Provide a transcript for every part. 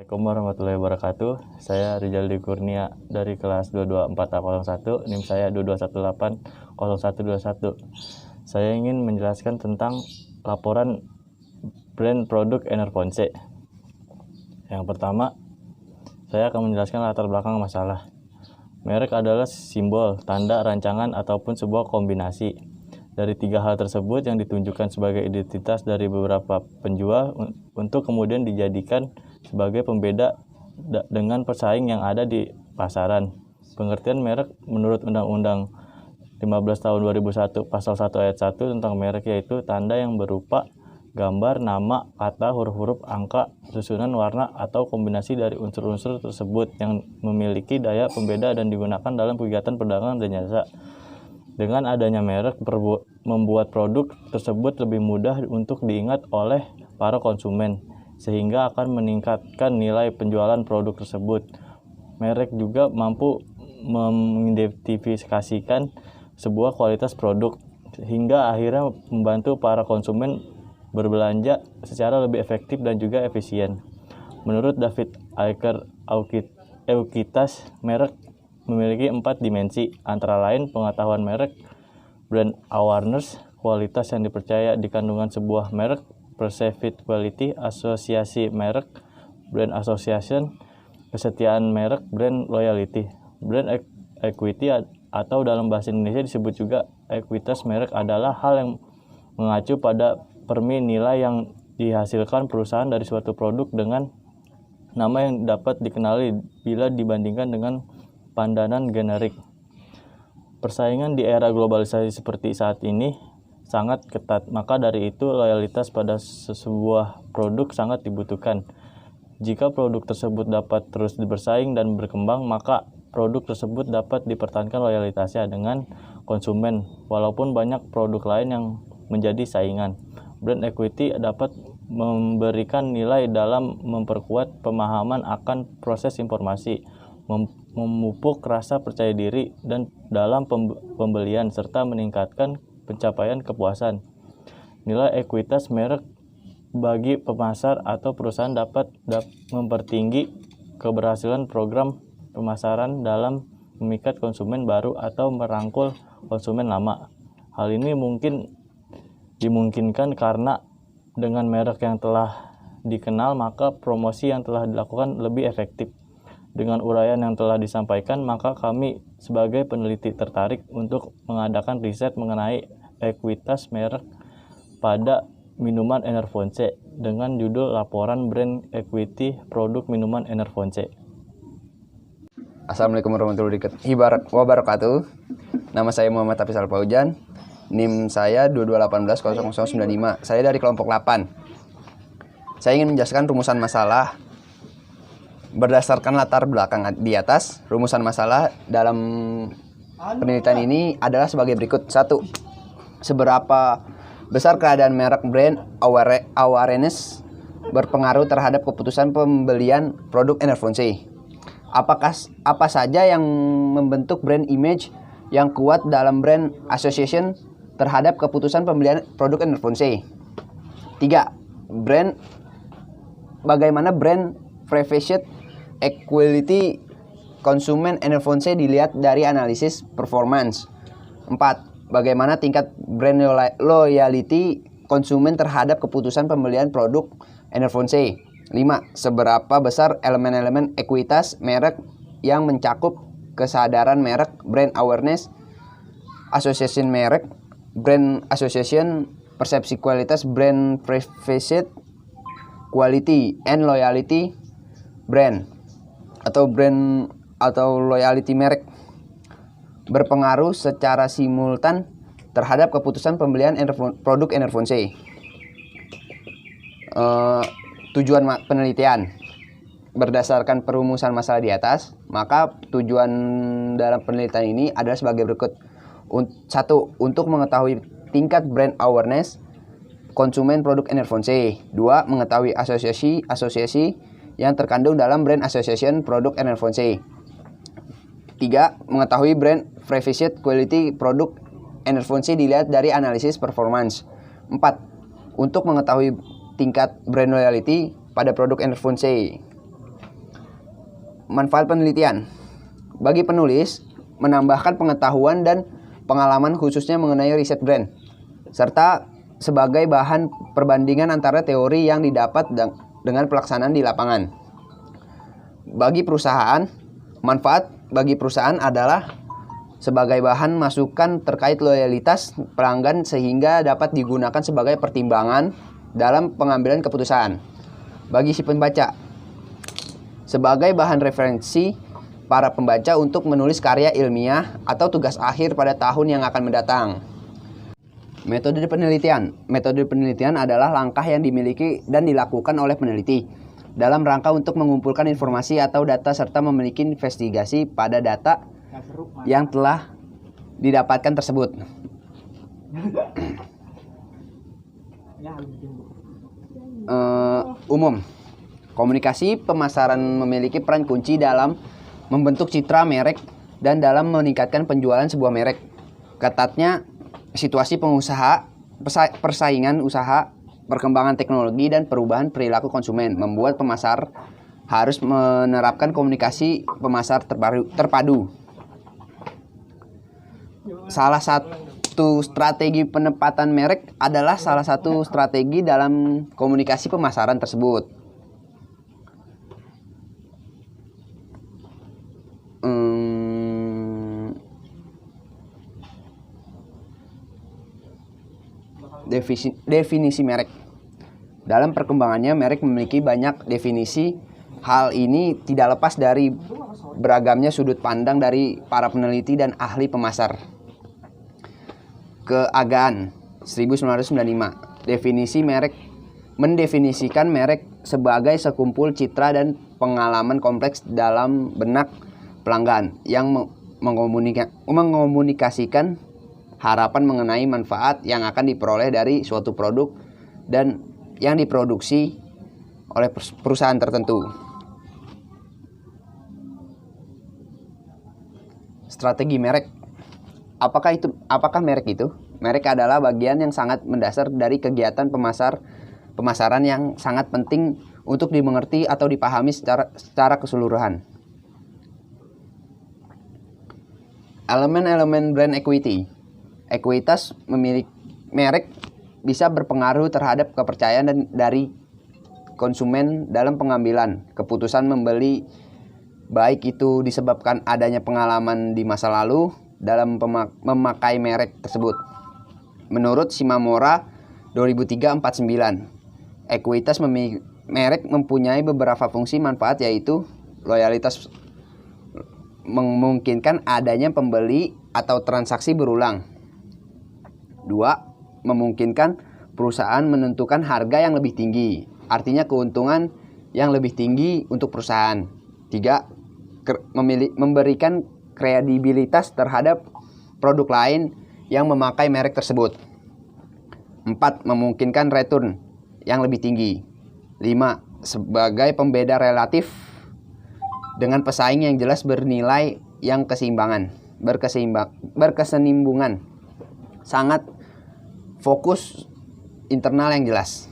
Assalamualaikum warahmatullahi wabarakatuh. Saya Rizaldi Kurnia dari kelas 224A01, NIM saya 22180121. Saya ingin menjelaskan tentang laporan brand produk Enervonse. Yang pertama, saya akan menjelaskan latar belakang masalah. Merek adalah simbol, tanda, rancangan, ataupun sebuah kombinasi dari tiga hal tersebut yang ditunjukkan sebagai identitas dari beberapa penjual untuk kemudian dijadikan sebagai pembeda dengan pesaing yang ada di pasaran. Pengertian merek menurut Undang-Undang 15 tahun 2001 pasal 1 ayat 1 tentang merek yaitu tanda yang berupa gambar, nama, kata, huruf-huruf, angka, susunan, warna, atau kombinasi dari unsur-unsur tersebut yang memiliki daya pembeda dan digunakan dalam kegiatan perdagangan dan jasa. Dengan adanya merek membuat produk tersebut lebih mudah untuk diingat oleh para konsumen, sehingga akan meningkatkan nilai penjualan produk tersebut. Merek juga mampu mengidentifikasikan sebuah kualitas produk, sehingga akhirnya membantu para konsumen berbelanja secara lebih efektif dan juga efisien. Menurut David Eukitas, merek memiliki 4 dimensi, antara lain pengetahuan merek, brand awareness, kualitas yang dipercaya di kandungan sebuah merek, perceived quality, asosiasi merek, brand association, kesetiaan merek, brand loyalty. Brand equity atau dalam bahasa Indonesia disebut juga ekuitas merek adalah hal yang mengacu pada permi nilai yang dihasilkan perusahaan dari suatu produk dengan nama yang dapat dikenali bila dibandingkan dengan pandangan generik. Persaingan di era globalisasi seperti saat ini sangat ketat, maka dari itu loyalitas pada sebuah produk sangat dibutuhkan. Jika produk tersebut dapat terus bersaing dan berkembang, maka produk tersebut dapat dipertahankan loyalitasnya dengan konsumen, walaupun banyak produk lain yang menjadi saingan. Brand equity dapat memberikan nilai dalam memperkuat pemahaman akan proses informasi, memupuk rasa percaya diri dan dalam pembelian, serta meningkatkan pencapaian kepuasan. Nilai ekuitas merek bagi pemasar atau perusahaan dapat mempertinggi keberhasilan program pemasaran dalam memikat konsumen baru atau merangkul konsumen lama. Hal ini dimungkinkan karena dengan merek yang telah dikenal, maka promosi yang telah dilakukan lebih efektif. Dengan uraian yang telah disampaikan, maka kami sebagai peneliti tertarik untuk mengadakan riset mengenai ekuitas merek pada minuman Enervonse dengan judul Laporan Brand Equity Produk Minuman Enervonse. Assalamualaikum warahmatullahi wabarakatuh. Nama saya Muhammad Hafiz Alfaujan. NIM saya 22180095. Saya dari kelompok 8. Saya ingin menjelaskan rumusan masalah. Berdasarkan latar belakang di atas, rumusan masalah dalam penelitian ini adalah sebagai berikut. 1. Seberapa besar keadaan merek brand awareness berpengaruh terhadap keputusan pembelian produk Enervonse? Apa saja yang membentuk brand image yang kuat dalam brand association terhadap keputusan pembelian produk Enervonse? 3. Bagaimana brand preferred equality konsumen Enervonse dilihat dari analisis performance? 4. Bagaimana tingkat brand loyalty konsumen terhadap keputusan pembelian produk Enervonse? 5. Seberapa besar elemen-elemen ekuitas merek yang mencakup kesadaran merek, brand awareness, association merek, brand association, persepsi kualitas, brand preferred quality, and loyalty brand atau loyalty merek berpengaruh secara simultan terhadap keputusan pembelian produk Enervonse. Tujuan penelitian berdasarkan perumusan masalah di atas, maka tujuan dalam penelitian ini adalah sebagai berikut. 1. Untuk mengetahui tingkat brand awareness konsumen produk Enervonse. 2. Mengetahui asosiasi yang terkandung dalam brand association produk Enervonse. 3. Mengetahui brand preferred quality produk Enervonse dilihat dari analisis performance. 4. Untuk mengetahui tingkat brand loyalty pada produk Enervonse. Manfaat penelitian. Bagi penulis, menambahkan pengetahuan dan pengalaman khususnya mengenai riset brand, serta sebagai bahan perbandingan antara teori yang didapat dengan pelaksanaan di lapangan. Bagi perusahaan, manfaat bagi perusahaan adalah sebagai bahan masukan terkait loyalitas pelanggan sehingga dapat digunakan sebagai pertimbangan dalam pengambilan keputusan. Bagi si pembaca, sebagai bahan referensi para pembaca untuk menulis karya ilmiah atau tugas akhir pada tahun yang akan mendatang. Metode penelitian. Metode penelitian adalah langkah yang dimiliki dan dilakukan oleh peneliti dalam rangka untuk mengumpulkan informasi atau data serta memiliki investigasi pada data yang telah didapatkan tersebut. Umum. Komunikasi pemasaran memiliki peran kunci dalam membentuk citra merek dan dalam meningkatkan penjualan sebuah merek. Ketatnya situasi pengusaha, persaingan usaha, perkembangan teknologi, dan perubahan perilaku konsumen membuat pemasar harus menerapkan komunikasi pemasar terpadu. Salah satu strategi penempatan merek adalah salah satu strategi dalam komunikasi pemasaran tersebut. Definisi merek. Dalam perkembangannya, merek memiliki banyak definisi. Hal ini tidak lepas dari beragamnya sudut pandang dari para peneliti dan ahli pemasar. Keagaan 1995. Definisi merek mendefinisikan merek sebagai sekumpul citra dan pengalaman kompleks dalam benak pelanggan yang mengomunikasikan harapan mengenai manfaat yang akan diperoleh dari suatu produk dan yang diproduksi oleh perusahaan tertentu. Strategi merek. Apakah merek itu? Merek adalah bagian yang sangat mendasar dari kegiatan pemasaran yang sangat penting untuk dimengerti atau dipahami secara keseluruhan. Elemen-elemen brand equity. Ekuitas memiliki merek bisa berpengaruh terhadap kepercayaan dari konsumen dalam pengambilan keputusan membeli, baik itu disebabkan adanya pengalaman di masa lalu dalam memakai merek tersebut. Menurut Shimamura 2003-49, ekuitas merek mempunyai beberapa fungsi manfaat, yaitu loyalitas memungkinkan adanya pembeli atau transaksi berulang. 2. Memungkinkan perusahaan menentukan harga yang lebih tinggi, artinya keuntungan yang lebih tinggi untuk perusahaan. 3. Memberikan kredibilitas terhadap produk lain yang memakai merek tersebut. 4. Memungkinkan return yang lebih tinggi. 5. Sebagai pembeda relatif dengan pesaing yang jelas bernilai yang berkesinambungan. Sangat fokus internal yang jelas.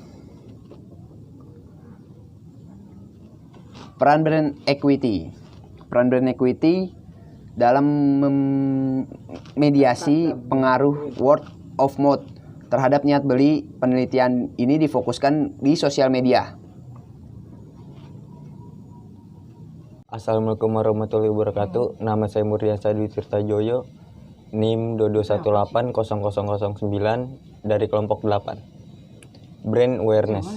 Peran brand equity. Peran brand equity dalam mediasi pengaruh word of mouth terhadap niat beli. Penelitian ini difokuskan di sosial media. Assalamualaikum warahmatullahi wabarakatuh. Nama saya Murdiansyah Dwi Tirtajoyo, NIM 2180009 dari kelompok 8. Brand awareness.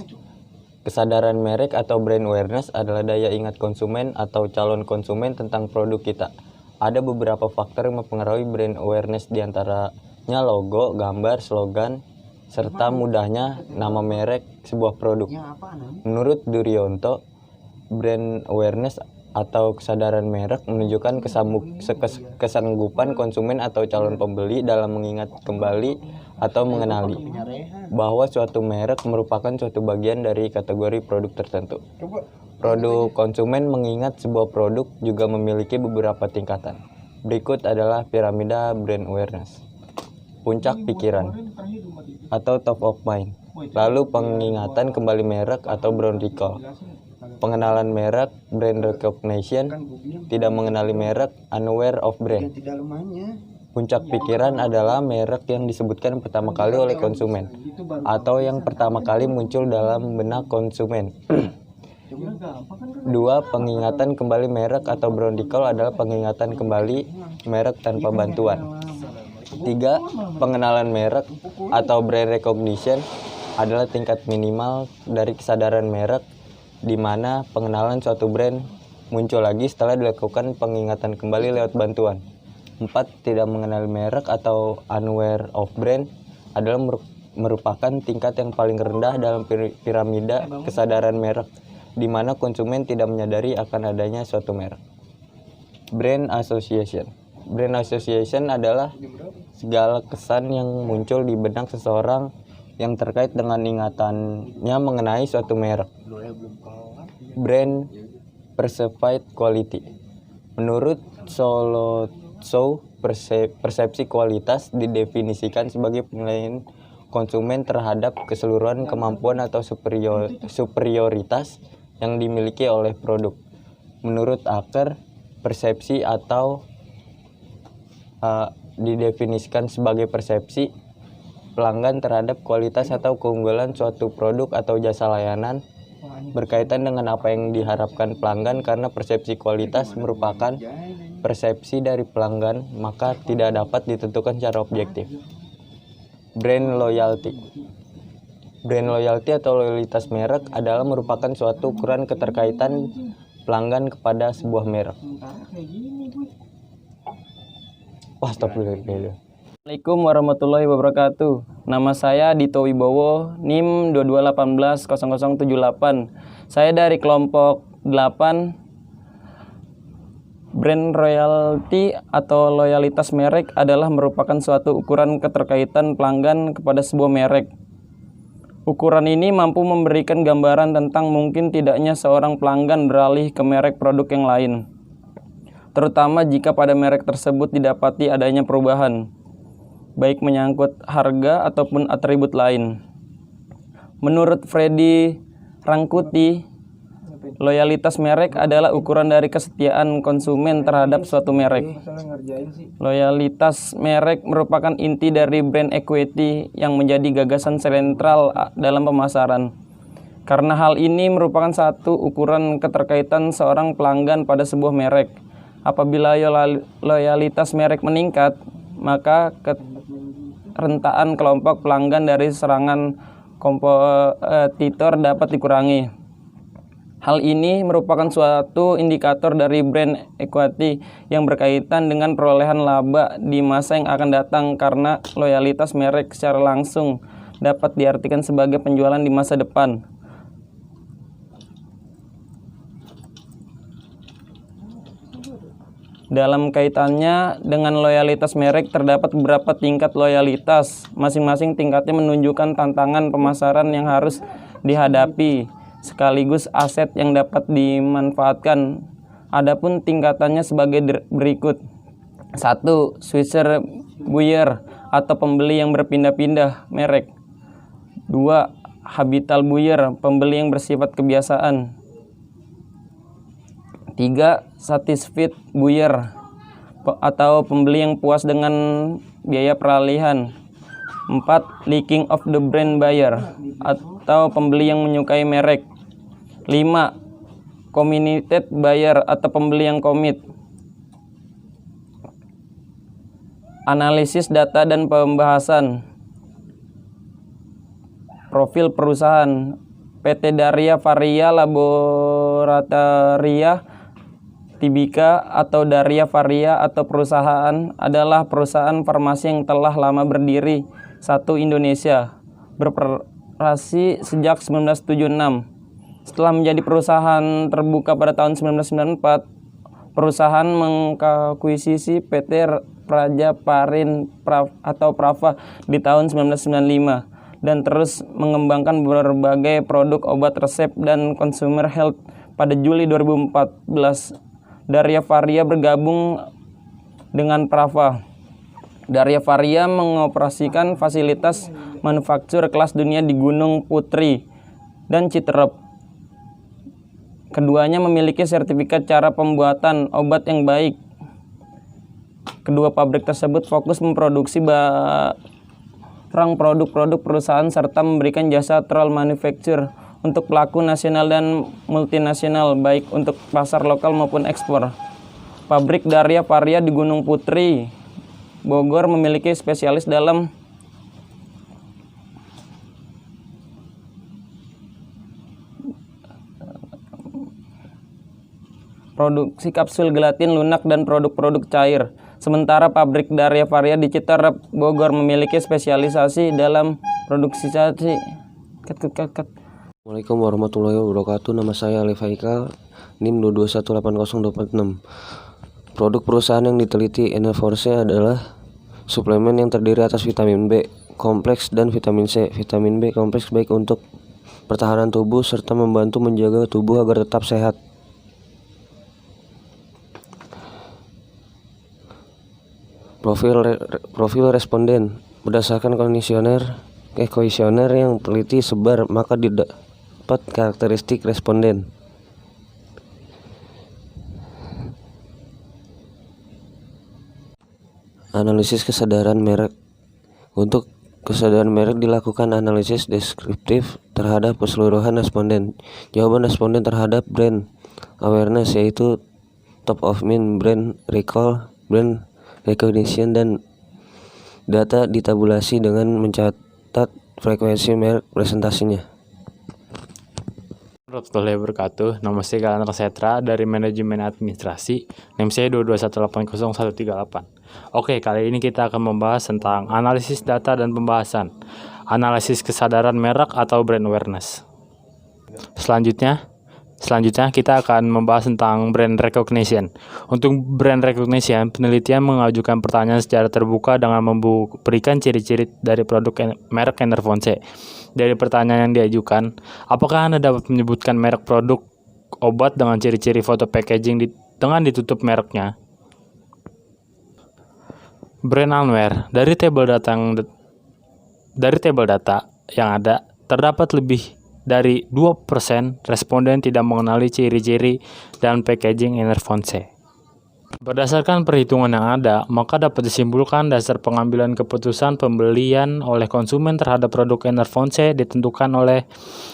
Kesadaran merek atau brand awareness adalah daya ingat konsumen atau calon konsumen tentang produk kita. Ada beberapa faktor yang mempengaruhi brand awareness, diantaranya logo, gambar, slogan, serta mudahnya nama merek sebuah produk. Menurut Duryanto, brand awareness atau kesadaran merek menunjukkan kesanggupan konsumen atau calon pembeli dalam mengingat kembali atau mengenali bahwa suatu merek merupakan suatu bagian dari kategori produk tertentu. Produk konsumen mengingat sebuah produk juga memiliki beberapa tingkatan. Berikut adalah piramida brand awareness. Puncak pikiran atau top of mind. Lalu pengingatan kembali merek atau brand recall. pengenalan merek, brand recognition, tidak mengenali merek, unaware of brand. Puncak pikiran adalah merek yang disebutkan pertama kali oleh konsumen atau yang pertama kali muncul dalam benak konsumen. 2. Pengingatan kembali merek atau brand recall adalah pengingatan kembali merek tanpa bantuan. 3. Pengenalan merek atau brand recognition adalah tingkat minimal dari kesadaran merek di mana pengenalan suatu brand muncul lagi setelah dilakukan pengingatan kembali lewat bantuan. 4. Tidak mengenali merek atau unaware of brand adalah merupakan tingkat yang paling rendah dalam piramida kesadaran merek, di mana konsumen tidak menyadari akan adanya suatu merek. Brand association. Brand association adalah segala kesan yang muncul di benak seseorang yang terkait dengan ingatannya mengenai suatu merek. Brand perceived quality. Menurut Show, persepsi kualitas didefinisikan sebagai penilaian konsumen terhadap keseluruhan kemampuan atau superioritas yang dimiliki oleh produk. Menurut Aker, persepsi atau didefinisikan sebagai persepsi pelanggan terhadap kualitas atau keunggulan suatu produk atau jasa layanan berkaitan dengan apa yang diharapkan pelanggan. Karena persepsi kualitas merupakan persepsi dari pelanggan, maka tidak dapat ditentukan secara objektif. Brand loyalty. Brand loyalty atau loyalitas merek adalah merupakan suatu ukuran keterkaitan pelanggan kepada sebuah merek. Assalamualaikum warahmatullahi wabarakatuh. Nama saya Dito Wibowo, NIM 22180078. Saya dari kelompok 8. Brand loyalty atau loyalitas merek adalah merupakan suatu ukuran keterkaitan pelanggan kepada sebuah merek. Ukuran ini mampu memberikan gambaran tentang mungkin tidaknya seorang pelanggan beralih ke merek produk yang lain, terutama jika pada merek tersebut didapati adanya perubahan, baik menyangkut harga ataupun atribut lain. Menurut Freddy Rangkuti, loyalitas merek adalah ukuran dari kesetiaan konsumen terhadap suatu merek. Loyalitas merek merupakan inti dari brand equity yang menjadi gagasan sentral dalam pemasaran. Karena hal ini merupakan satu ukuran keterkaitan seorang pelanggan pada sebuah merek. Apabila loyalitas merek meningkat, maka kerentaan kelompok pelanggan dari serangan kompetitor dapat dikurangi. Hal ini merupakan suatu indikator dari brand equity yang berkaitan dengan perolehan laba di masa yang akan datang, karena loyalitas merek secara langsung dapat diartikan sebagai penjualan di masa depan. Dalam kaitannya dengan loyalitas merek terdapat beberapa tingkat loyalitas. Masing-masing tingkatnya menunjukkan tantangan pemasaran yang harus dihadapi, sekaligus aset yang dapat dimanfaatkan. Adapun tingkatannya sebagai berikut. 1. Switcher buyer atau pembeli yang berpindah-pindah merek. 2. Habitual buyer, pembeli yang bersifat kebiasaan. 3. Satisfied buyer atau pembeli yang puas dengan biaya peralihan. 4. Liking of the brand buyer atau pembeli yang menyukai merek. 5. Committed buyer atau pembeli yang komit. Analisis data dan pembahasan. Profil perusahaan. PT Daria Varia Laboratoria Tibika atau Daria Varia atau perusahaan adalah perusahaan farmasi yang telah lama berdiri. 1. Indonesia. Beroperasi sejak 1976. Setelah menjadi perusahaan terbuka pada tahun 1994, perusahaan mengakuisisi PT Praja Parin atau Prava di tahun 1995 dan terus mengembangkan berbagai produk obat resep dan consumer health. Pada Juli 2014, Daria Varia bergabung dengan Prava. Daria Varia mengoperasikan fasilitas manufaktur kelas dunia di Gunung Putri dan Citerep. Keduanya memiliki sertifikat cara pembuatan obat yang baik. Kedua pabrik tersebut fokus memproduksi barang produk-produk perusahaan serta memberikan jasa toll manufacture untuk pelaku nasional dan multinasional, baik untuk pasar lokal maupun ekspor. Pabrik Darya Varia di Gunung Putri, Bogor memiliki spesialis dalam produksi kapsul gelatin lunak dan produk-produk cair. Sementara pabrik Darya Varia di Citerep, Bogor memiliki spesialisasi dalam produksi caci. Assalamualaikum warahmatullahi wabarakatuh. Nama saya Alif Haikal, NIM 2218026. Produk perusahaan yang diteliti Enerforce adalah suplemen yang terdiri atas vitamin B kompleks dan vitamin C. Vitamin B kompleks baik untuk pertahanan tubuh serta membantu menjaga tubuh agar tetap sehat. Profil responden berdasarkan kuesioner yang teliti sebar, maka didapat karakteristik responden. Analisis kesadaran merek. Untuk kesadaran merek dilakukan analisis deskriptif terhadap keseluruhan responden. Jawaban responden terhadap brand awareness yaitu top of mind, brand recall, brand recognition, dan data ditabulasi dengan mencatat frekuensi merek presentasinya. Warahmatullahi wabarakatuh. Nama saya Galanter Setra dari Manajemen Administrasi. NIM saya 221800138. Oke, kali ini kita akan membahas tentang analisis data dan pembahasan analisis kesadaran merek atau brand awareness. Selanjutnya kita akan membahas tentang brand recognition. Untuk brand recognition, penelitian mengajukan pertanyaan secara terbuka dengan memberikan ciri-ciri dari produk merek Enerfonse. Dari pertanyaan yang diajukan, apakah Anda dapat menyebutkan merek produk obat dengan ciri-ciri foto packaging dengan ditutup mereknya? Brand aware. Dari tabel data yang ada, terdapat lebih dari 2% responden tidak mengenali ciri-ciri dan packaging Enerfonse. Berdasarkan perhitungan yang ada, maka dapat disimpulkan dasar pengambilan keputusan pembelian oleh konsumen terhadap produk Enerfonse ditentukan oleh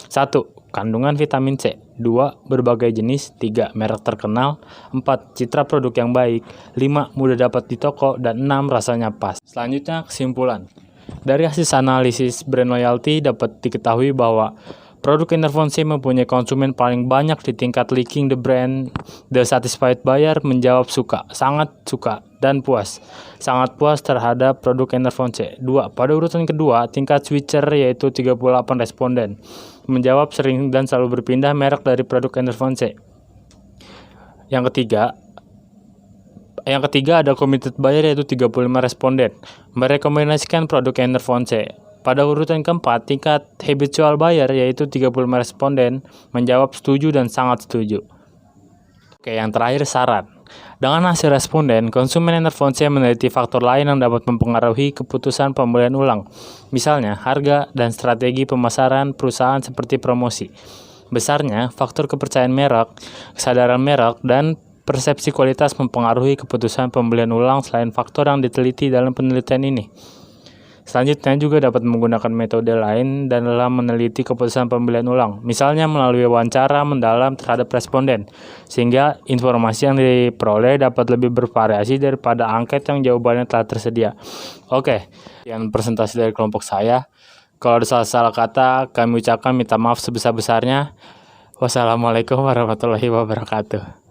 1. Kandungan vitamin C, 2. Berbagai jenis, 3. Merek terkenal, 4. Citra produk yang baik, 5. Mudah dapat di toko, dan 6. Rasanya pas. Selanjutnya, kesimpulan. Dari hasil analisis brand loyalty dapat diketahui bahwa produk Enerfonse mempunyai konsumen paling banyak di tingkat liking the brand. The satisfied buyer menjawab suka, sangat suka, dan puas. Sangat puas terhadap produk Enerfonse. 2. Pada urutan kedua, tingkat switcher yaitu 38 responden menjawab sering dan selalu berpindah merek dari produk Enerfonse. Yang ketiga ada committed buyer yaitu 35 responden merekomendasikan produk Enerfonse. Pada urutan keempat, tingkat habitual buyer yaitu 35 responden menjawab setuju dan sangat setuju. Oke, yang terakhir saran. Dengan hasil responden, konsumen Enerfonse meneliti faktor lain yang dapat mempengaruhi keputusan pembelian ulang. Misalnya, harga dan strategi pemasaran perusahaan seperti promosi. Besarnya, faktor kepercayaan merek, kesadaran merek, dan persepsi kualitas mempengaruhi keputusan pembelian ulang selain faktor yang diteliti dalam penelitian ini. Selanjutnya juga dapat menggunakan metode lain dalam meneliti keputusan pembelian ulang, misalnya melalui wawancara mendalam terhadap responden, sehingga informasi yang diperoleh dapat lebih bervariasi daripada angket yang jawabannya telah tersedia. Oke, yang presentasi dari kelompok saya. Kalau ada salah-salah kata, kami ucapkan minta maaf sebesar-besarnya. Wassalamualaikum warahmatullahi wabarakatuh.